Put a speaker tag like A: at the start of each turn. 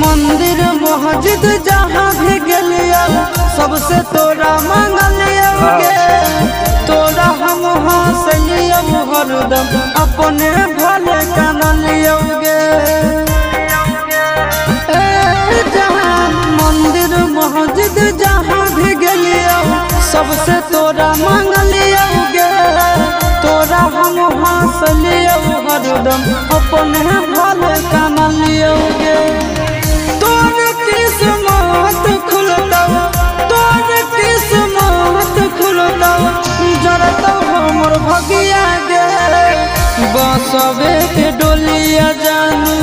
A: मंदिर मस्जिद जहाँ भी गलिया सबसे तोरा मांगलिया गे। तोरा हम हंसलिया हरदम अपने भले कानलिया गे। जहाँ मंदिर मस्जिद जहाँ भी गलिया सबसे तोरा मांगलिया गे। तोरा हम हंसलिया हरदम अपने भले कानलिया गे। तोर किस्मत खुलता तोर किस्मत खुलता जरता हमर भगिया गे। बसवे के डोलिया जानू